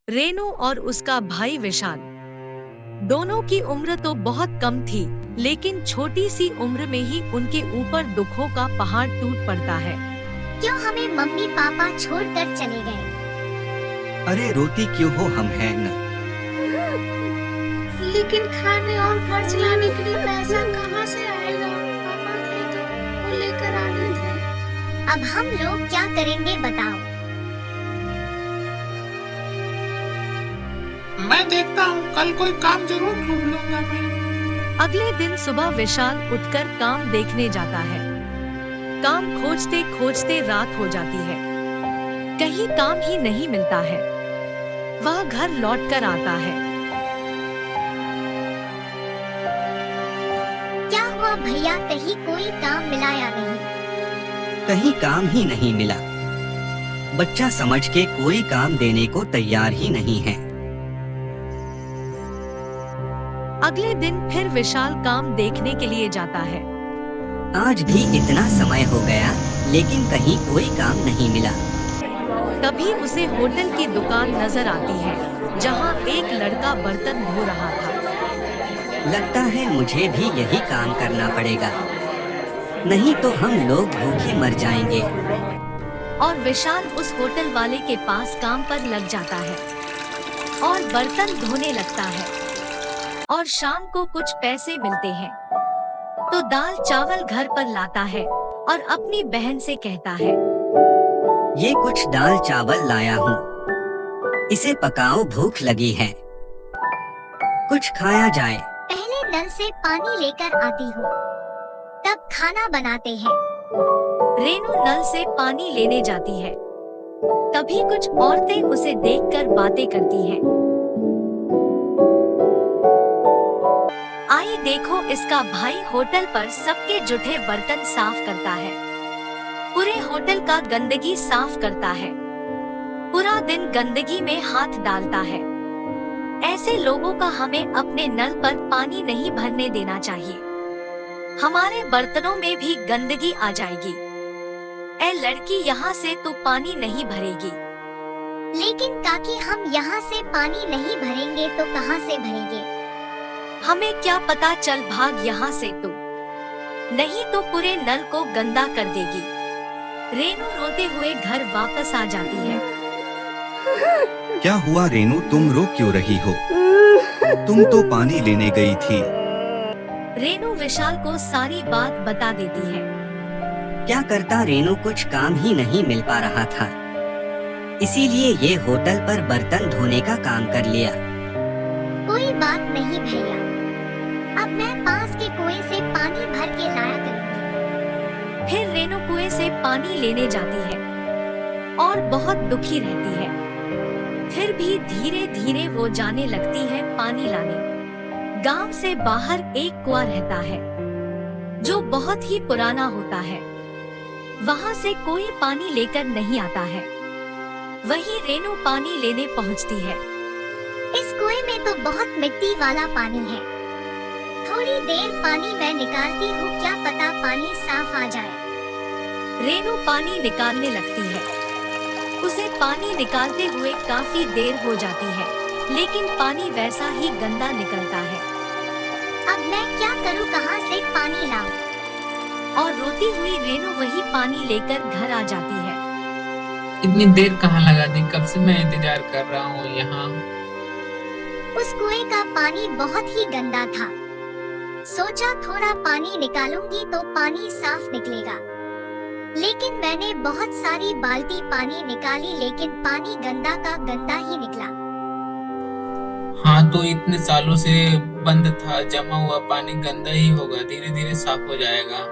रेनू और उसका भाई विशाल, दोनों की उम्र तो बहुत कम थी, लेकिन छोटी सी उम्र में ही उनके ऊपर दुखों का पहाड़ टूट पड़ता है। क्यों हमें मम्मी पापा छोड़कर चले गए? अरे रोती क्यों हो, हम हैं न। लेकिन खाने और घर चलाने के लिए पैसा कहाँ से आएगा? पापा थे तो वो लेकर आते थे। अब हम लोग क्या करेंगे बताओ? मैं देखता हूँ, कल कोई काम जरूर ढूंढ लूंगा मैं। अगले दिन सुबह विशाल उठकर काम देखने जाता है। काम खोजते खोजते रात हो जाती है। कहीं काम ही नहीं मिलता है। वह घर लौटकर आता है। क्या हुआ भैया, कहीं कोई काम मिला या नहीं? कहीं काम ही नहीं मिला। बच्चा समझ के कोई काम देने को तैयार ही नहीं है। अगले दिन फिर विशाल काम देखने के लिए जाता है। आज भी इतना समय हो गया, लेकिन कहीं कोई काम नहीं मिला। तभी उसे होटल की दुकान नजर आती है, जहां एक लड़का बर्तन धो रहा था। लगता है मुझे भी यही काम करना पड़ेगा, नहीं तो हम लोग भूखे मर जाएंगे। और विशाल उस होटल वाले के पास काम पर लग जाता है और बर्तन धोने लगता है। और शाम को कुछ पैसे मिलते हैं तो दाल चावल घर पर लाता है और अपनी बहन से कहता है, ये कुछ दाल चावल लाया हूँ, इसे पकाओ, भूख लगी है, कुछ खाया जाए। पहले नल से पानी लेकर आती हूँ, तब खाना बनाते हैं। रेनू नल से पानी लेने जाती है। तभी कुछ औरतें उसे देखकर बातें करती हैं। आई देखो, इसका भाई होटल पर सबके जूठे बर्तन साफ करता है, पूरे होटल का गंदगी साफ करता है, पूरा दिन गंदगी में हाथ डालता है। ऐसे लोगों का हमें अपने नल पर पानी नहीं भरने देना चाहिए। हमारे बर्तनों में भी गंदगी आ जाएगी। ऐ लड़की, यहाँ से तू पानी नहीं भरेगी। लेकिन काकी, हम यहाँ से पानी नहीं भरेंगे तो कहाँ से भरेंगे? हमें क्या पता, चल भाग यहाँ से तू, नहीं तो पूरे नल को गंदा कर देगी। रेनू रोते हुए घर वापस आ जाती है। क्या हुआ रेनू, तुम रो क्यों रही हो? तुम तो पानी लेने गई थी। रेनू विशाल को सारी बात बता देती है। क्या करता रेनू, कुछ काम ही नहीं मिल पा रहा था, इसीलिए ये होटल पर बर्तन धोने का काम कर लिया। कोई बात नहीं भैया, अब मैं पास के कुएं से पानी भर के लाया करूंगी। फिर रेनू कुएं से पानी लेने जाती है और बहुत दुखी रहती है। फिर भी धीरे धीरे वो जाने लगती है पानी लाने। गांव से बाहर एक कुआं रहता है, जो बहुत ही पुराना होता है। वहां से कोई पानी लेकर नहीं आता है। वहीं रेनू पानी लेने पहुंचती है। इस कुएं में तो बहुत मिट्टी वाला पानी है। थोड़ी देर पानी मैं निकालती हूँ, क्या पता पानी साफ आ जाए। रेनू पानी निकालने लगती है। उसे पानी निकालते हुए काफी देर हो जाती है, लेकिन पानी वैसा ही गंदा निकलता है। अब मैं क्या करूँ, कहाँ से पानी लाऊं? और रोती हुई रेनू वही पानी लेकर घर आ जाती है। इतनी देर कहाँ लगा दी, कब से मैं इंतजार कर रहा हूँ यहाँ। उस कुएं का पानी बहुत ही गंदा था। सोचा थोड़ा पानी निकालूंगी तो पानी साफ निकलेगा, लेकिन मैंने बहुत सारी बाल्टी पानी निकाली, लेकिन पानी गंदा का गंदा ही निकला। हाँ, तो इतने सालों से बंद था, जमा हुआ पानी गंदा ही होगा, धीरे धीरे साफ हो जाएगा।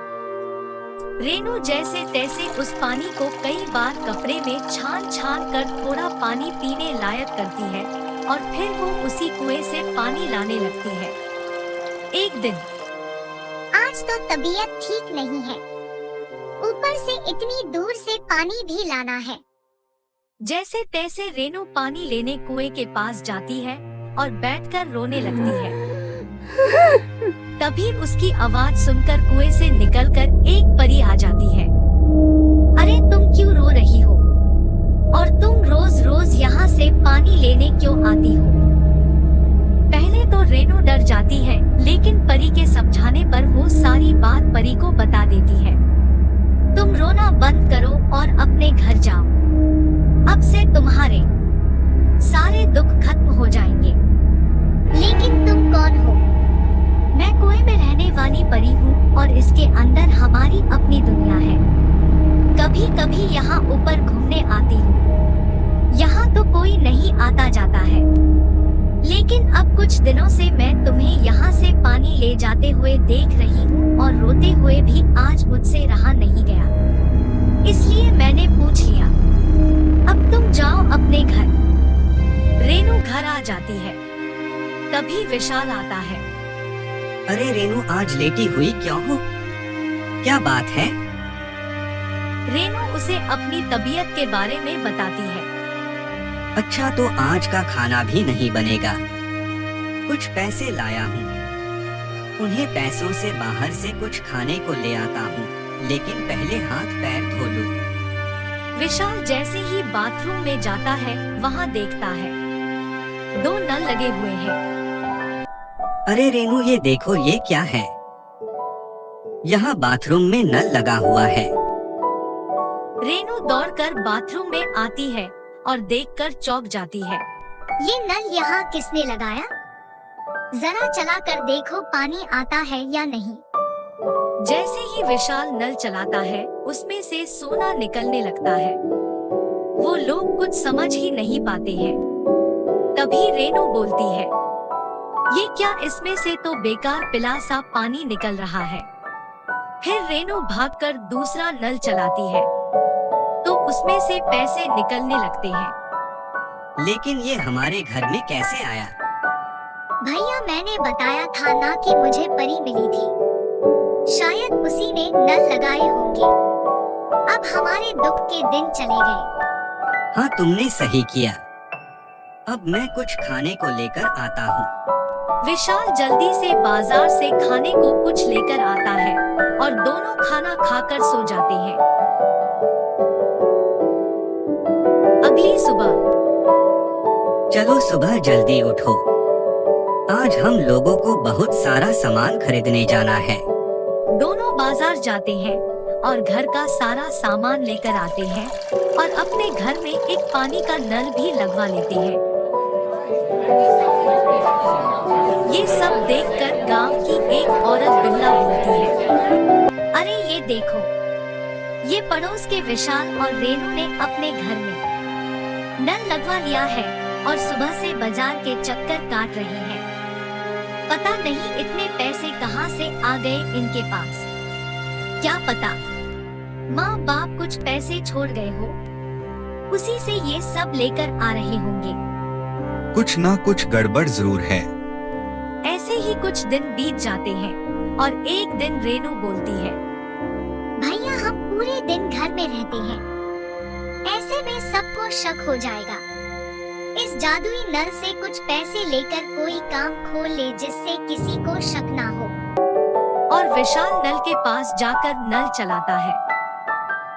रेनू जैसे तैसे उस पानी को कई बार कपड़े में छान छान कर थोड़ा पानी पीने लायक करती है और फिर वो उसी कुएं से पानी लाने लगती है। एक दिन, आज तो तबीयत ठीक नहीं है, ऊपर से इतनी दूर से पानी भी लाना है। जैसे तैसे रेनू पानी लेने कुएं के पास जाती है और बैठकर रोने लगती है। तभी उसकी आवाज सुनकर कुएं से निकलकर एक परी आ जाती है। अरे तुम क्यों रो रही हो? और तुम रोज रोज यहाँ से पानी लेने क्यों आती हो। पहले तो रेनू डर जाती है, लेकिन परी के समझाने पर वो सारी बात परी को बता देती है। तुम रोना बंद करो और अपने घर जाओ। अब से तुम्हारे सारे दुख खत्म हो जाएंगे। लेकिन तुम कौन हो? मैं कुएं में रहने वाली परी हूँ और इसके अंदर हमारी अपनी दुनिया है। कभी कभी यहाँ ऊपर घूमने आती हूँ। यहाँ तो कोई नहीं आता जाता है, लेकिन अब कुछ दिनों से मैं तुम्हें यहाँ से पानी ले जाते हुए देख रही हूँ और रोते हुए भी आज मुझसे रहा नहीं गया, इसलिए मैंने पूछ लिया। अब तुम जाओ अपने घर। रेनू घर आ जाती है। तभी विशाल आता है। अरे रेनू, आज लेटी हुई क्यों हो? क्या बात है? रेनू उसे अपनी तबीयत के बारे में बताती है। अच्छा, तो आज का खाना भी नहीं बनेगा। कुछ पैसे लाया हूँ, उन्हें पैसों से बाहर से कुछ खाने को ले आता हूँ, लेकिन पहले हाथ पैर धो लूं। विशाल जैसे ही बाथरूम में जाता है, वहाँ देखता है 2 नल लगे हुए हैं। अरे रेनू, ये देखो, ये क्या है? यहाँ बाथरूम में नल लगा हुआ है। रेनू दौड़कर बाथरूम में आती है और देखकर चौंक जाती है। ये नल यहाँ किसने लगाया? जरा चला कर देखो पानी आता है या नहीं। जैसे ही विशाल नल चलाता है, उसमें से सोना निकलने लगता है। वो लोग कुछ समझ ही नहीं पाते हैं। तभी रेनू बोलती है, ये क्या, इसमें से तो बेकार पिला सा पानी निकल रहा है। फिर रेनू भागकर दूसरा नल चलाती है, तो उसमें से पैसे निकलने लगते हैं। लेकिन ये हमारे घर में कैसे आया? भैया, मैंने बताया था ना कि मुझे परी मिली थी। शायद उसी ने नल लगाए होंगे। अब हमारे दुख के दिन चले गए। हाँ, तुमने सही किया। अब मैं कुछ खाने को लेकर आता हूँ। विशाल जल्दी से बाजार से खाने को कुछ लेकर आता है और दोनों खाना खाकर सो जाते हैं। अगली सुबह। चलो सुबह जल्दी उठो, आज हम लोगों को बहुत सारा सामान खरीदने जाना है। दोनों बाजार जाते हैं और घर का सारा सामान लेकर आते हैं और अपने घर में एक पानी का नल भी लगवा लेते हैं। ये सब देखकर गांव की एक औरत बिमला बोलती है, अरे ये देखो, ये पड़ोस के विशाल और रेनू ने अपने घर में नल लगवा लिया है और सुबह से बाजार के चक्कर काट रहे हैं। पता नहीं इतने पैसे कहाँ से आ गए इनके पास। क्या पता माँ बाप कुछ पैसे छोड़ गए हो, उसी से ये सब लेकर आ रहे होंगे। कुछ ना कुछ गड़बड़ जरूर है। ऐसे ही कुछ दिन बीत जाते हैं और एक दिन रेनू बोलती है, भैया, हम पूरे दिन घर में रहते हैं, ऐसे में सबको शक हो जाएगा। इस जादुई नल से कुछ पैसे लेकर कोई काम खोल ले जिससे किसी को शक ना हो। और विशाल नल के पास जाकर नल चलाता है।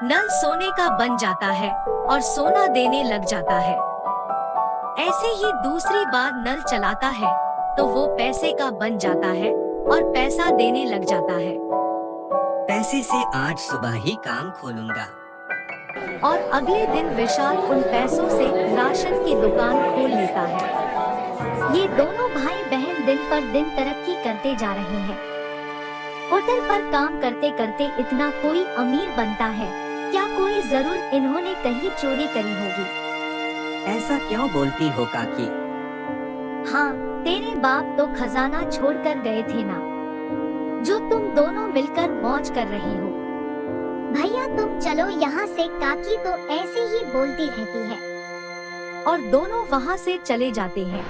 नल सोने का बन जाता है और सोना देने लग जाता है। ऐसे ही दूसरी बार नल चलाता है तो वो पैसे का बन जाता है और पैसा देने लग जाता है। पैसे से आज सुबह ही काम खोलूंगा। और अगले दिन विशाल उन पैसों से राशन की दुकान खोल लेता है। ये दोनों भाई बहन दिन पर दिन तरक्की करते जा रहे हैं। होटल पर काम करते करते इतना कोई अमीर बनता है, क्या कोई जरूर इन्होंने कहीं चोरी करी होगी। ऐसा क्यों बोलती हो काकी? हाँ, तेरे बाप तो खजाना छोड़कर गए थे ना, जो तुम दोनों मिलकर मौज कर रही हो। भैया तुम चलो यहाँ से, काकी तो ऐसे ही बोलती रहती है। और दोनों वहाँ से चले जाते हैं।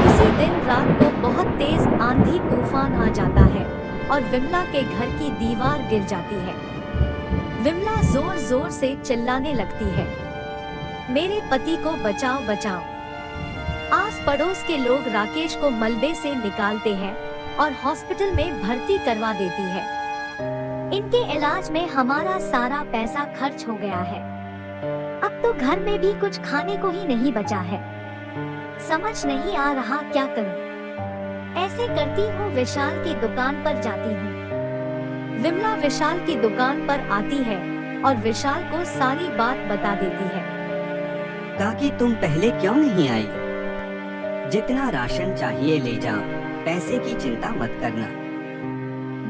उसी दिन रात को बहुत तेज आंधी तूफान आ जाता है और विमला के घर की दीवार गिर जाती है। विमला जोर जोर से चिल्लाने लगती है, मेरे पति को बचाओ बचाओ। आस पड़ोस के लोग राकेश को मलबे से निकालते हैं और हॉस्पिटल में भर्ती करवा देती है। इनके इलाज में हमारा सारा पैसा खर्च हो गया है। अब तो घर में भी कुछ खाने को ही नहीं बचा है। समझ नहीं आ रहा क्या करूं। ऐसे करती हूँ विशाल की दुकान पर जाती हूँ। विमला विशाल की दुकान पर आती है और विशाल को सारी बात बता देती है। काकी तुम पहले क्यों नहीं आई? जितना राशन चाहिए ले जाओ, पैसे की चिंता मत करना।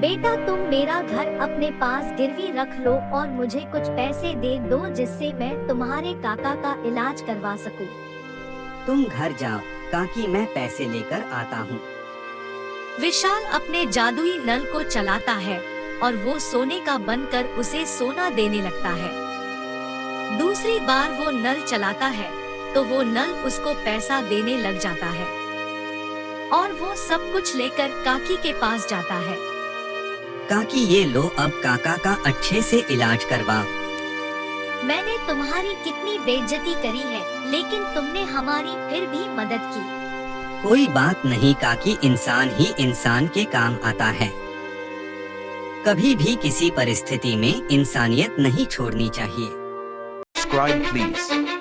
बेटा तुम मेरा घर अपने पास गिरवी रख लो और मुझे कुछ पैसे दे दो जिससे मैं तुम्हारे काका का इलाज करवा सकूं। तुम घर जाओ काकी, मैं पैसे लेकर आता हूँ। विशाल अपने जादुई नल को चलाता है और वो सोने का बनकर उसे सोना देने लगता है। दूसरी बार वो नल चलाता है तो वो नल उसको पैसा देने लग जाता है और वो सब कुछ लेकर काकी के पास जाता है। काकी ये लो, अब काका का अच्छे से इलाज करवाओ। मैंने तुम्हारी कितनी बेइज्जती करी है लेकिन तुमने हमारी फिर भी मदद की। कोई बात नहीं काकी, इंसान ही इंसान के काम आता है। कभी भी किसी परिस्थिति में इंसानियत नहीं छोड़नी चाहिए। Subscribe please.